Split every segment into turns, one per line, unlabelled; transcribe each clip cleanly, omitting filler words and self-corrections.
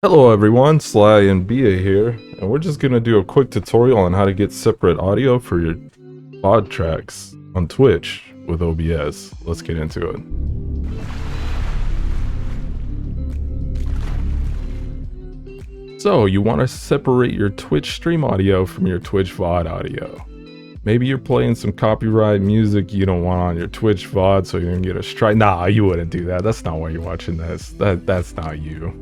Hello everyone, Sly and Bia here, and we're just gonna do a quick tutorial on how to get separate audio for your VOD tracks on Twitch with OBS. Let's get into it. So you want to separate your Twitch stream audio from your Twitch VOD audio. Maybe you're playing some copyright music you don't want on your Twitch VOD so you can get a strike. Nah, you wouldn't do that. That's not why you're watching this. That's not you.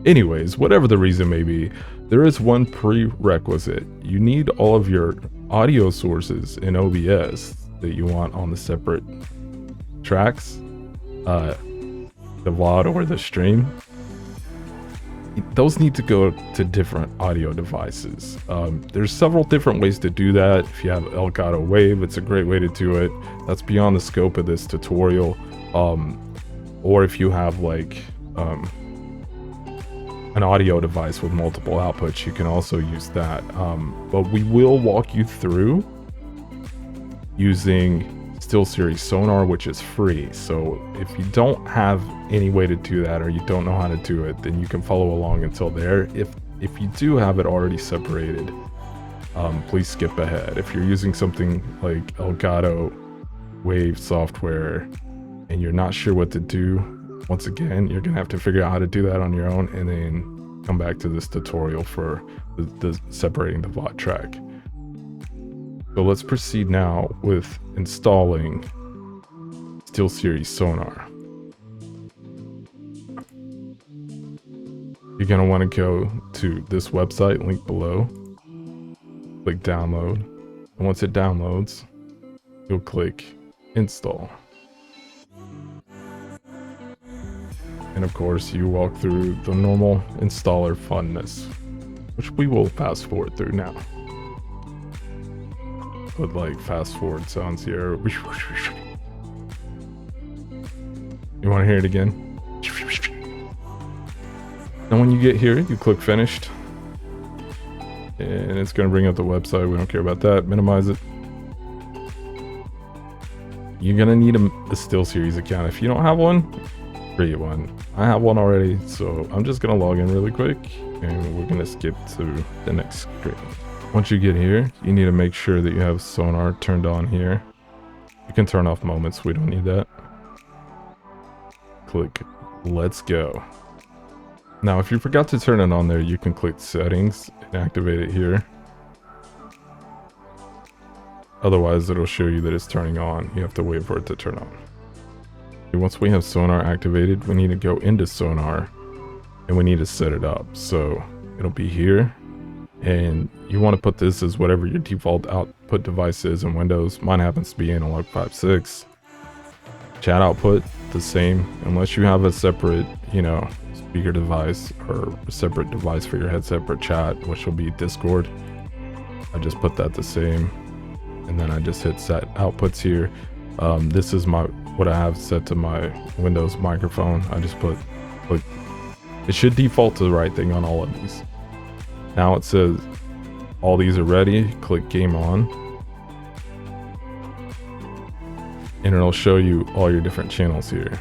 Anyways, whatever the reason may be, there is one prerequisite. You need all of your audio sources in OBS that you want on the separate tracks, the VOD or the stream. Those need to go to different audio devices. There's several different ways to do that. If you have Elgato Wave, it's a great way to do it. That's beyond the scope of this tutorial. Or if you have like an audio device with multiple outputs, you can also use that. But we will walk you through using SteelSeries Sonar, which is free. So if you don't have any way to do that, or you don't know how to do it, then you can follow along until there. If you do have it already separated, please skip ahead. If you're using something like Elgato Wave software and you're not sure what to do, once again, you're gonna have to figure out how to do that on your own and then come back to this tutorial for the separating the VOD track. So let's proceed now with installing SteelSeries Sonar. You're gonna want to go to this website, link below, click download, and once it downloads, you'll click install. And of course, you walk through the normal installer funness, which we will fast forward through now. With like fast forward sounds here. You want to hear it again? And when you get here, you click finished. And it's going to bring up the website. We don't care about that. Minimize it. You're going to need a SteelSeries account. If you don't have one, create one. I have one already, so I'm just gonna log in really quick and we're gonna skip to the next screen. Once you get here, you need to make sure that you have Sonar turned on here. You can turn off moments, we don't need that. Click let's go. Now if you forgot to turn it on there, you can click settings and activate it here. Otherwise it'll show you that it's turning on. You have to wait for it to turn on. Once we have Sonar activated, we need to go into Sonar and we need to set it up. So it'll be here, and you want to put this as whatever your default output device is in Windows. Mine happens to be Analog 5.6. Chat output, the same, unless you have a separate, speaker device or a separate device for your headset for chat, which will be Discord. I just put that the same, and then I just hit set outputs here. This is what I have set to my Windows microphone. I just put, it should default to the right thing on all of these. Now it says all these are ready. Click game on, and it'll show you all your different channels here.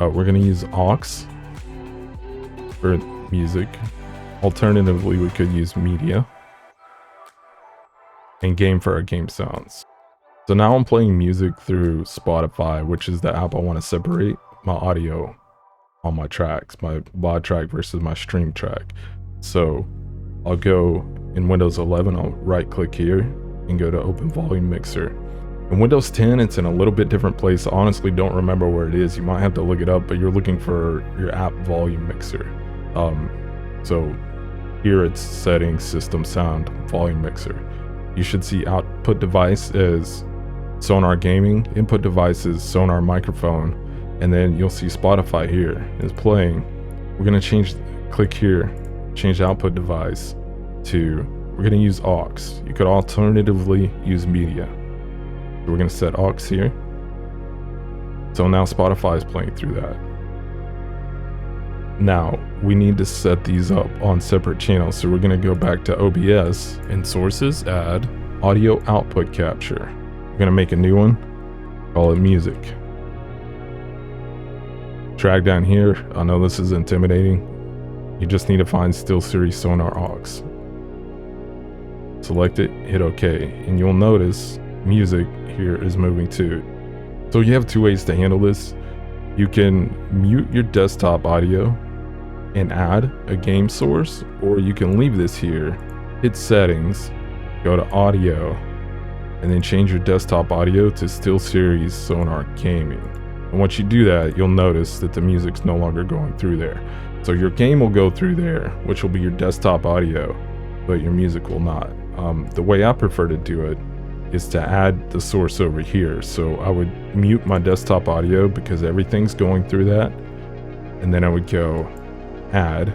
We're gonna use aux for music. Alternatively, we could use media and game for our game sounds. So now I'm playing music through Spotify, which is the app I want to separate my audio on my tracks, my VOD track versus my stream track. So I'll go in Windows 11, I'll right click here and go to open volume mixer. In Windows 10, it's in a little bit different place. I honestly don't remember where it is. You might have to look it up, but you're looking for your app volume mixer. So here it's settings, system sound, volume mixer. You should see output device as Sonar Gaming, input device is Sonar Microphone, and then you'll see Spotify here is playing. We're gonna click here, change output device to, we're gonna use aux. You could alternatively use media. So we're gonna set aux here. So now Spotify is playing through that. Now we need to set these up on separate channels. So we're gonna go back to OBS and sources, add audio output capture. We're gonna make a new one, call it music. drag down here. I know this is intimidating. You just need to find SteelSeries Sonar aux. Select it, hit OK, and you'll notice music here is moving too. So you have two ways to handle this. You can mute your desktop audio and add a game source, or you can leave this here, hit settings, go to audio, and then change your desktop audio to SteelSeries Sonar Gaming. And once you do that, you'll notice that the music's no longer going through there. So your game will go through there, which will be your desktop audio, but your music will not. The way I prefer to do it is to add the source over here. So I would mute my desktop audio because everything's going through that. And then I would go add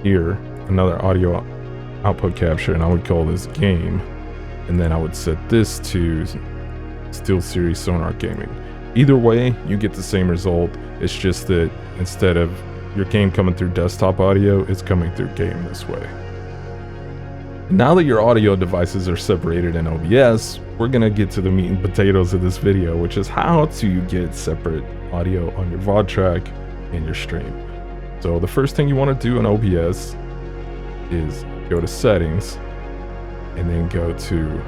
here another audio output capture, and I would call this game. And then I would set this to SteelSeries Sonar Gaming. Either way, you get the same result. It's just that instead of your game coming through desktop audio, it's coming through game this way. Now that your audio devices are separated in OBS, we're gonna get to the meat and potatoes of this video, which is how to get separate audio on your VOD track and your stream. So the first thing you want to do in OBS is go to settings and then go to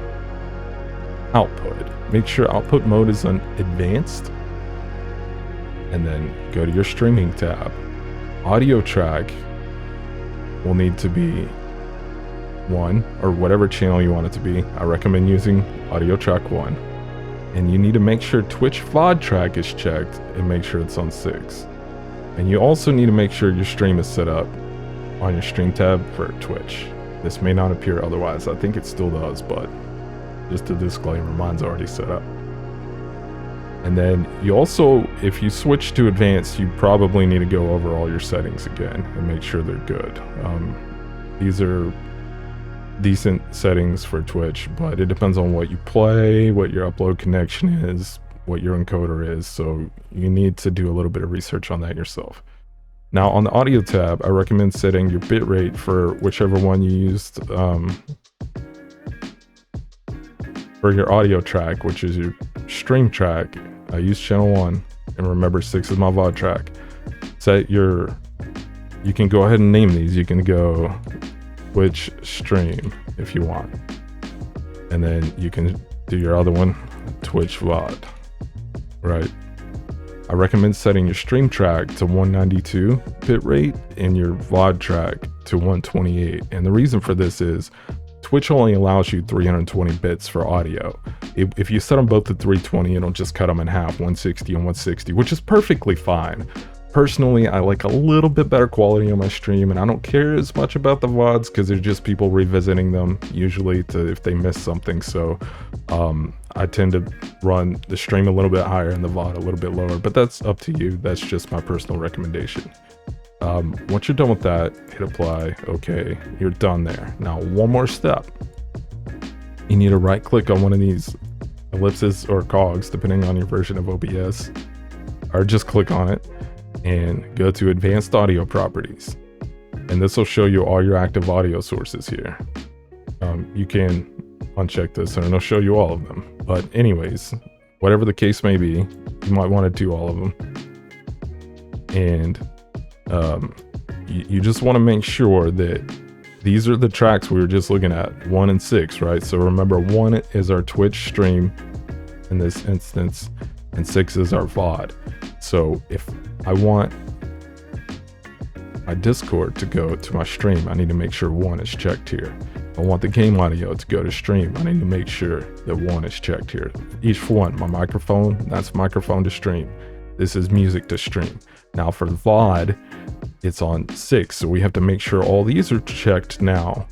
output. Make sure output mode is on advanced, and then go to your streaming tab. Audio track will need to be 1 or whatever channel you want it to be. I recommend using audio track 1, and you need to make sure Twitch VOD track is checked and make sure it's on 6. And you also need to make sure your stream is set up on your stream tab for Twitch. This may not appear otherwise. I think it still does, but just a disclaimer, mine's already set up. And then you also, if you switch to advanced, you probably need to go over all your settings again and make sure they're good. These are decent settings for Twitch, but it depends on what you play, what your upload connection is, what your encoder is, so you need to do a little bit of research on that yourself. Now on the audio tab, I recommend setting your bitrate for whichever one you used for your audio track, which is your stream track. I use channel 1, and remember 6 is my VOD track. Set your, you can go ahead and name these. You can go Twitch stream if you want, and then you can do your other one, Twitch VOD, right? I recommend setting your stream track to 192 bitrate and your VOD track to 128. And the reason for this is Twitch only allows you 320 bits for audio. If you set them both to 320, it'll just cut them in half, 160 and 160, which is perfectly fine. Personally, I like a little bit better quality on my stream, and I don't care as much about the VODs because they're just people revisiting them usually to if they miss something. So I tend to run the stream a little bit higher and the VOD a little bit lower, but that's up to you. That's just my personal recommendation. Once you're done with that, hit apply. Okay, you're done there. Now one more step. You need to right click on one of these ellipses or cogs depending on your version of OBS, or just click on it and go to advanced audio properties, and this will show you all your active audio sources here. You can uncheck this and it'll show you all of them, but anyways, whatever the case may be, you might want to do all of them. And you just want to make sure that these are the tracks we were just looking at, 1 and 6, right? So remember, 1 is our Twitch stream in this instance, and 6 is our VOD. So if I want my Discord to go to my stream, I need to make sure 1 is checked here. If I want the game audio to go to stream, I need to make sure that 1 is checked here. Each one, my microphone, that's microphone to stream. This is music to stream. Now for the VOD, it's on 6, so we have to make sure all these are checked now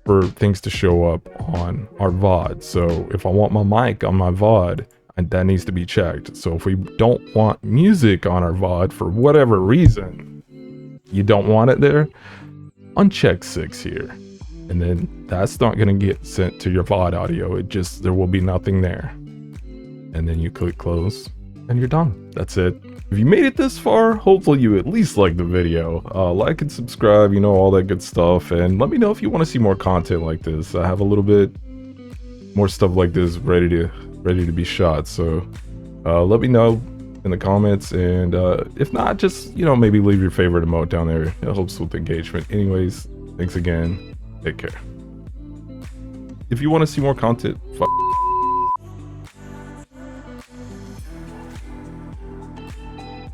for things to show up on our VOD. So if I want my mic on my VOD, that needs to be checked. So if we don't want music on our VOD for whatever reason, you don't want it there, uncheck 6 here, and then that's not going to get sent to your VOD audio. It just, there will be nothing there, and then you click close and you're done. That's it. If you made it this far, hopefully you at least like the video. Like and subscribe, you know, all that good stuff, and let me know if you want to see more content like this. I have a little bit more stuff like this ready to be shot, so let me know in the comments, and if not, just, you know, maybe leave your favorite emote down there. It helps with engagement. Anyways, thanks again. Take care. If you want to see more content, fuck